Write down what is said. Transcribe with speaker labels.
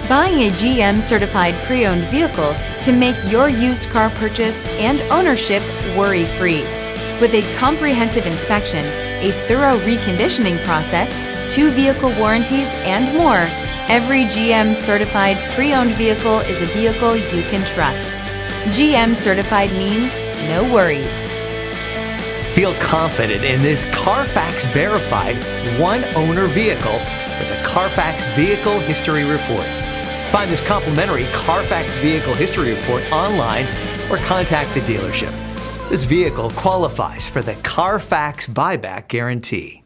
Speaker 1: Buying a GM certified pre-owned vehicle can make your used car purchase and ownership worry-free. With a comprehensive inspection, a thorough reconditioning process, 2 vehicle warranties, and more, every GM certified pre-owned vehicle is a vehicle you can trust. GM certified means no worries.
Speaker 2: Feel confident in this CarFax verified one-owner vehicle with a CarFax Vehicle History Report. Find this complimentary CarFax Vehicle History Report online or contact the dealership. This vehicle qualifies for the CarFax Buyback Guarantee.